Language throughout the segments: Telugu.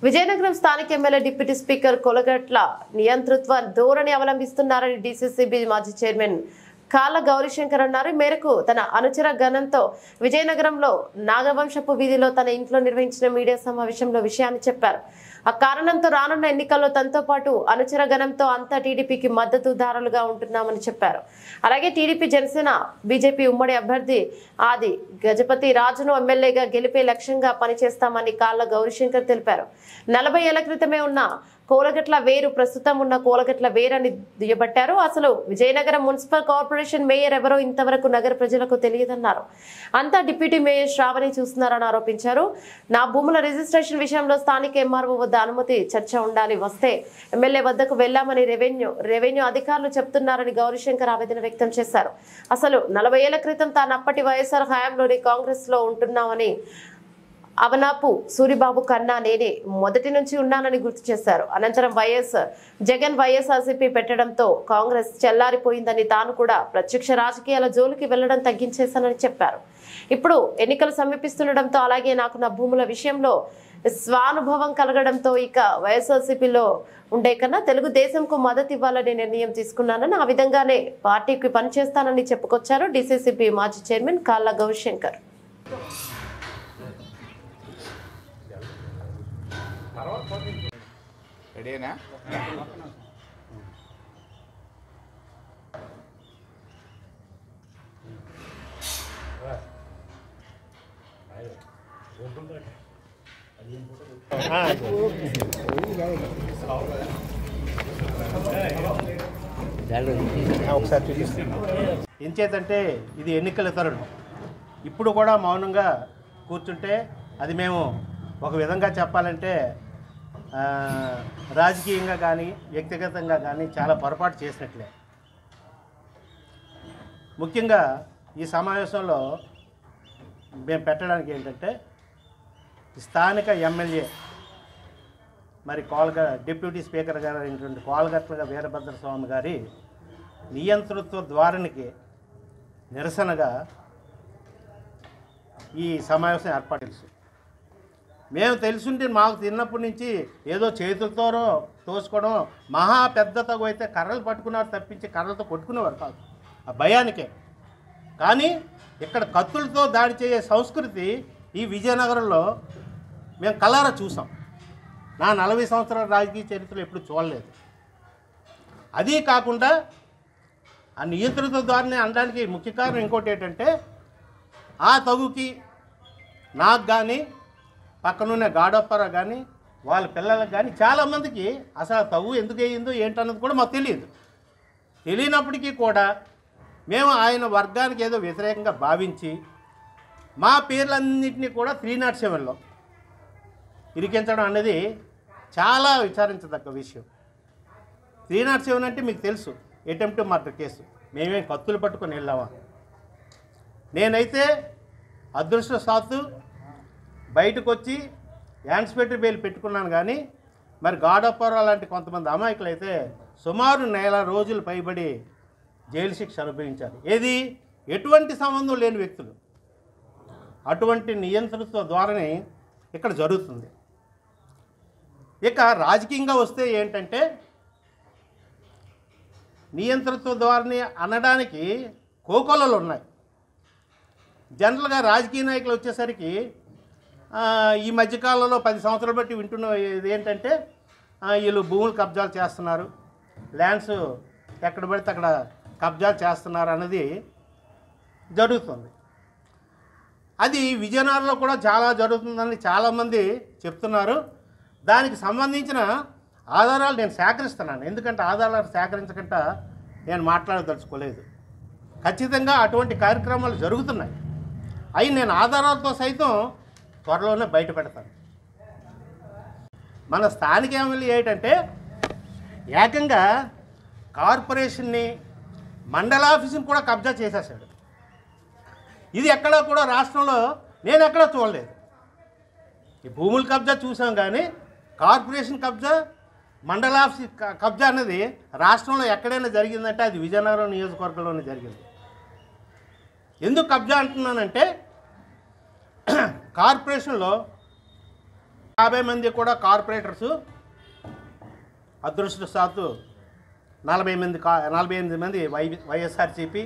విజయనగరం స్థానిక ఎమ్మెల్యే డిప్యూటీ స్పీకర్ కొలగట్ల నియంతృత్వ ధోరణి అవలంబిస్తున్నారని డీసీసీబీ మాజీ చైర్మన్ కాళ్ళ గౌరీశంకర్ అన్నారు. మేరకు తన అనుచర గణంతో విజయనగరంలో నాగవంశపు వీధిలో తన ఇంట్లో నిర్వహించిన మీడియా సమావేశంలో విషయాన్ని చెప్పారు. ఆ కారణంతో రానున్న ఎన్నికల్లో తనతో పాటు అనుచర గణంతో అంతా టీడీపీకి మద్దతుదారులుగా ఉంటున్నామని చెప్పారు. అలాగే టీడీపీ, జనసేన, బీజేపీ ఉమ్మడి అభ్యర్థి ఆది గజపతి రాజును ఎమ్మెల్యేగా గెలిపే లక్ష్యంగా పనిచేస్తామని కాళ్ళ గౌరీశంకర్ తెలిపారు. 40 ఏళ్ల క్రితమే ఉన్న కోలగట్ల వేరు ప్రస్తుతం ఉన్న కోలగట్ల వేరని దుయ్యబట్టారు. అసలు విజయనగరం మున్సిపల్ కార్పొరేషన్ మేయర్ ఎవరో ఇంతవరకు నగర ప్రజలకు తెలియదన్నారు. అంతా డిప్యూటీ మేయర్ శ్రావణి చూస్తున్నారని ఆరోపించారు. నా భూముల రిజిస్ట్రేషన్ విషయంలో స్థానిక ఎంఆర్ఓ వద్ద అనుమతి చర్చ ఉండాలి, వస్తే ఎమ్మెల్యే వద్దకు వెళ్లామని రెవెన్యూ అధికారులు చెప్తున్నారని గౌరీశంకర్ ఆవేదన వ్యక్తం చేశారు. అసలు 40 ఏళ్ల క్రితం తాను అప్పటి వైఎస్ఆర్ హయాంలోని కాంగ్రెస్ లో ఉంటున్నామని, అవనాపు సూరిబాబు కన్నా నేనే మొదటి నుంచి ఉన్నానని గుర్తు చేశారు. అనంతరం జగన్ వైఎస్ఆర్సీపీ పెట్టడంతో కాంగ్రెస్ చెల్లారిపోయిందని, తాను కూడా ప్రత్యక్ష రాజకీయాల జోలికి వెళ్లడం తగ్గించేశానని చెప్పారు. ఇప్పుడు ఎన్నికలు సమీపిస్తుండటంతో, అలాగే నాకు నా భూముల విషయంలో స్వానుభవం కలగడంతో ఇక వైఎస్ఆర్సీపీలో ఉండే కన్నా తెలుగుదేశంకు మద్దతు ఇవ్వాలని నిర్ణయం తీసుకున్నానని, ఆ విధంగానే పార్టీకి పనిచేస్తానని చెప్పుకొచ్చారు డీసీసీబీ మాజీ చైర్మన్ కాళ్ళ గౌరీశంకర్. రెడీనా? ఒకసారి చూపిస్తాను. ఎంచేతంటే ఇది ఎన్నికల తరుణం. ఇప్పుడు కూడా మౌనంగా కూర్చుంటే అది మేము ఒక విధంగా చెప్పాలంటే రాజకీయంగా కానీ వ్యక్తిగతంగా కానీ చాలా పొరపాటు చేసినట్లే. ముఖ్యంగా ఈ సమావేశంలో మేము పెట్టడానికి ఏంటంటే స్థానిక ఎమ్మెల్యే మరి డిప్యూటీ స్పీకర్ గారు అయినటువంటి కోలగట్ల వీరభద్రస్వామి గారి నియంతృత్వ ధోరణికి నిరసనగా ఈ సమావేశం ఏర్పాటు తెలుసు. మేము తెలుసుంటే మాకు తిన్నప్పటి నుంచి ఏదో చేతులతోనో తోసుకోవడం, మహా పెద్ద తగు అయితే కర్రలు పట్టుకున్నారు తప్పించి కర్రలతో కొట్టుకునేవారు కాదు, ఆ భయానికే. కానీ ఇక్కడ కత్తులతో దాడి చేసే సంస్కృతి ఈ విజయనగరంలో మేము కళ్ళారా చూసాం. నా 40 సంవత్సరాల రాజకీయ చరిత్రలో ఎప్పుడు చూడలేదు. అదీ కాకుండా ఆ నియంత్రిత ద్వారానే అనడానికి ముఖ్య కారణం ఇంకోటి ఏంటంటే, ఆ తగుకి నాకు కానీ పక్కనున్న గాడప్పరా కానీ వాళ్ళ పిల్లలకు కానీ చాలామందికి అసలు తగు ఎందుకు అయ్యిందో ఏంటన్నది కూడా మాకు తెలియనప్పటికీ కూడా మేము ఆయన వర్గానికి ఏదో వ్యతిరేకంగా భావించి మా పేర్లన్నింటినీ కూడా 307లో ఇరికించడం అనేది చాలా విచారించదగ్గ విషయం. 307 అంటే మీకు తెలుసు, అటెంప్ట్ మర్డర్ కేసు. మేమేం కత్తులు పట్టుకొని వెళ్ళామా? నేనైతే అదృష్టశాత్తు బయటకు వచ్చి యాన్స్పేటర్ బెయిల్ పెట్టుకున్నాను. కానీ మరి గాడప్పరా లాంటి కొంతమంది అమాయకులు అయితే సుమారు 1 రోజులు పైబడి జైలు శిక్ష అనుభవించారు. ఏది ఎటువంటి సంబంధం లేని వ్యక్తులు. అటువంటి నియంత్రిత ద్వారానే ఇక్కడ జరుగుతుంది. ఇక రాజకీయంగా వస్తే ఏంటంటే, నియంత్రిత ద్వారానే అనడానికి కోకొల్లలు ఉన్నాయి. జనరల్గా రాజకీయ నాయకులు వచ్చేసరికి ఈ మధ్యకాలంలో 10 సంవత్సరాలు బట్టి వింటున్న ఇది ఏంటంటే, వీళ్ళు భూములు కబ్జాలు చేస్తున్నారు, ల్యాండ్స్ ఎక్కడ పడితే అక్కడ కబ్జాలు చేస్తున్నారు అన్నది జరుగుతుంది. అది విజయనగరంలో కూడా చాలా జరుగుతుందని చాలామంది చెప్తున్నారు. దానికి సంబంధించిన ఆధారాలు నేను సేకరిస్తున్నాను. ఎందుకంటే ఆధారాలు సేకరించకుండా నేను మాట్లాడదలుచుకోలేదు. ఖచ్చితంగా అటువంటి కార్యక్రమాలు జరుగుతున్నాయి. అవి నేను ఆధారాలతో సైతం త్వరలోనే బయట పెడతాను. మన స్థానిక ఎమ్మెల్యే ఏంటంటే ఏకంగా కార్పొరేషన్ని, మండలాఫీసుని కూడా కబ్జా చేసేసాడు. ఇది ఎక్కడా కూడా రాష్ట్రంలో నేను ఎక్కడా చూడలేదు. ఈ భూముల కబ్జా చూసాం కానీ కార్పొరేషన్ కబ్జా, మండలాఫీస్ కబ్జా అనేది రాష్ట్రంలో ఎక్కడైనా జరిగిందంటే అది విజయనగరం నియోజకవర్గంలోనే జరిగింది. ఎందుకు కబ్జా అంటున్నానంటే, కార్పొరేషన్లో 50 మంది కూడా కార్పొరేటర్సు, అదృష్టవశాత్తు 48 మంది వైఎస్ఆర్సీపీ,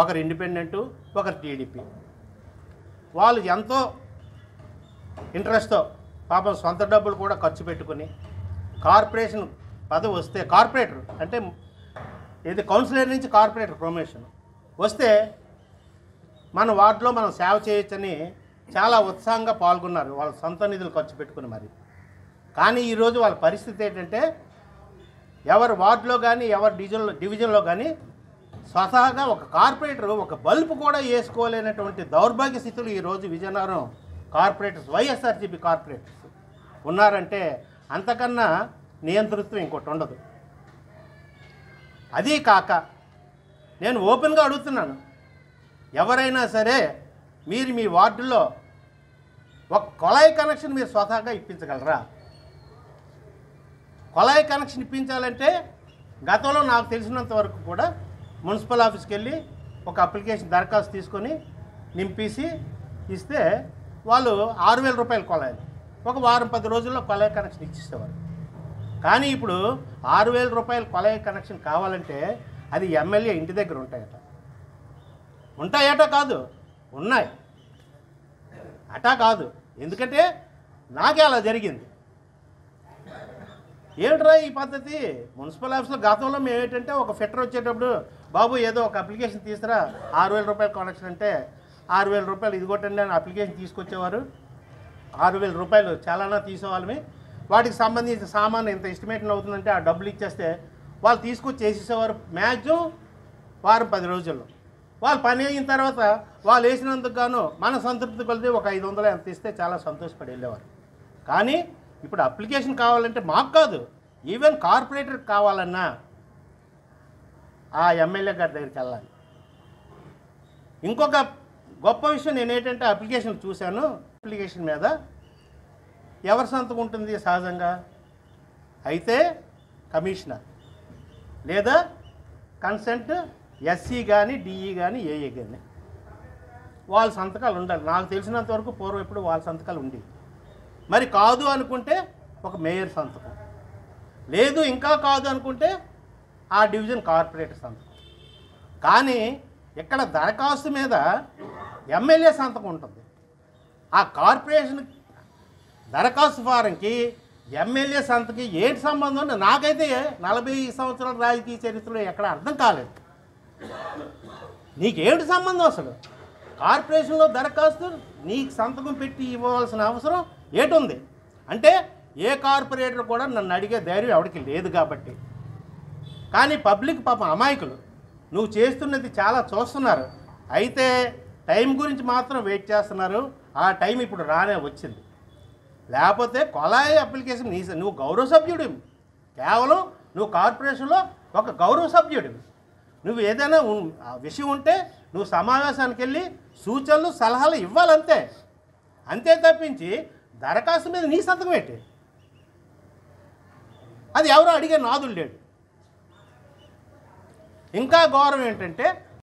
ఒకరు ఇండిపెండెంటు, ఒకరు టీడీపీ. వాళ్ళు ఎంతో ఇంట్రెస్ట్తో పాపం సొంత డబ్బులు కూడా ఖర్చు పెట్టుకుని కార్పొరేషన్ పదవి వస్తే, కార్పొరేటర్ అంటే ఇది కౌన్సిలర్ నుంచి కార్పొరేటర్ ప్రమోషన్ వస్తే మన వార్డులో మనం సేవ చేయొచ్చని చాలా ఉత్సాహంగా పాల్గొన్నారు, వాళ్ళ సొంత నిధులు ఖర్చు పెట్టుకుని. మరి కానీ ఈరోజు వాళ్ళ పరిస్థితి ఏంటంటే ఎవరి వార్డులో కానీ ఎవరి డివిజన్లో కానీ స్వతహాగా ఒక కార్పొరేటర్ ఒక బల్బు కూడా వేసుకోలేనటువంటి దౌర్భాగ్య స్థితులు ఈరోజు విజయనగరం కార్పొరేటర్స్, వైఎస్ఆర్సీపీ కార్పొరేటర్స్ ఉన్నారంటే అంతకన్నా నియంతృత్వం ఇంకోటి ఉండదు. అదీ కాక నేను ఓపెన్గా అడుగుతున్నాను, ఎవరైనా సరే మీరు మీ వార్డులో ఒక కొళాయి కనెక్షన్ మీరు స్వతహాగా ఇప్పించగలరా? కొళాయి కనెక్షన్ ఇప్పించాలంటే గతంలో నాకు తెలిసినంత వరకు కూడా మున్సిపల్ ఆఫీస్కి వెళ్ళి ఒక అప్లికేషన్ దరఖాస్తు తీసుకొని నింపేసి ఇస్తే వాళ్ళు 6,000 రూపాయలు కొళాయి, ఒక వారం 10 రోజుల్లో కొళాయి కనెక్షన్ ఇచ్చేసేవారు. కానీ ఇప్పుడు 6,000 రూపాయలు కొళాయి కనెక్షన్ కావాలంటే అది ఎమ్మెల్యే ఇంటి దగ్గర ఉంటాయట కాదు, ఉన్నాయి అటా కాదు. ఎందుకంటే నాకే అలా జరిగింది. ఏమిట్రా ఈ పద్ధతి? మున్సిపల్ ఆఫీస్లో గతంలో మేము ఏంటంటే ఒక ఫిట్టర్ వచ్చేటప్పుడు, బాబు ఏదో ఒక అప్లికేషన్ తీసుకురా 6,000 రూపాయలు కనెక్షన్ అంటే 6,000 రూపాయలు ఇదిగొట్టండి అని అప్లికేషన్ తీసుకొచ్చేవారు. 6,000 రూపాయలు చాలానా తీసేవాళ్ళమే. వాటికి సంబంధించిన సామాన్ ఎంత ఎస్టిమేషన్ అవుతుందంటే ఆ డబ్బులు ఇచ్చేస్తే వాళ్ళు తీసుకొచ్చి చేసేసేవారు. మ్యాక్సిమం వారం 10 రోజుల్లో వాళ్ళు పని అయిన తర్వాత వాళ్ళు వేసినందుకు గాను మన సంతృప్తి కొలితే ఒక 500 ఎంత ఇస్తే చాలా సంతోషపడి వెళ్ళేవారు. కానీ ఇప్పుడు అప్లికేషన్ కావాలంటే మాకు కాదు, ఈవెన్ కార్పొరేటర్కి కావాలన్నా ఆ ఎమ్మెల్యే గారి దగ్గరికి వెళ్ళాలి. ఇంకొక గొప్ప విషయం నేనేంటంటే అప్లికేషన్ చూశాను, అప్లికేషన్ మీద ఎవరి సంతకం ఉంటుంది సహజంగా? అయితే కమిషనర్ లేదా కన్సెంట్ ఎస్సీ కానీ డిఈ కానీ ఏఏ కానీ వాళ్ళ సంతకాలు ఉండాలి. నాకు తెలిసినంత వరకు పూర్వం ఎప్పుడు వాళ్ళ సంతకాలు ఉండేవి. మరి కాదు అనుకుంటే ఒక మేయర్ సంతకం, లేదు ఇంకా కాదు అనుకుంటే ఆ డివిజన్ కార్పొరేటర్ సంతకం. కానీ ఇక్కడ దరఖాస్తు మీద ఎమ్మెల్యే సంతకం ఉంటుంది. ఆ కార్పొరేషన్ దరఖాస్తు ఫారంకి ఎమ్మెల్యే సంతకి ఏంటి సంబంధం? నాకైతే 40 సంవత్సరాల రాజకీయ చరిత్రలో ఎక్కడ అర్థం కాలేదు. నీకేమిటి సంబంధం అసలు? కార్పొరేషన్లో దరఖాస్తు నీకు సంతకం పెట్టి ఇవ్వవలసిన అవసరం ఏటుంది? అంటే ఏ కార్పొరేటర్ కూడా నన్ను అడిగే ధైర్యం ఎవరికి లేదు కాబట్టి. కానీ పబ్లిక్ పాపం అమాయకులు, నువ్వు చేస్తున్నది చాలా చూస్తున్నారు, అయితే టైం గురించి మాత్రం వెయిట్ చేస్తున్నారు. ఆ టైం ఇప్పుడు రానే వచ్చింది. లేకపోతే కొళాయి అప్లికేషన్ నువ్వు గౌరవ సభ్యుడివి, కేవలం నువ్వు కార్పొరేషన్లో ఒక గౌరవ సభ్యుడివి. నువ్వు ఏదైనా విషయం ఉంటే నువ్వు సమావేశానికి వెళ్ళి సూచనలు సలహాలు ఇవ్వాలంతే, అంతే తప్పించి దరఖాస్తు మీద నీ సంతకం పెట్టి అది ఎవరో అడిగే నాదులు లేడు. ఇంకా గౌరవం ఏంటంటే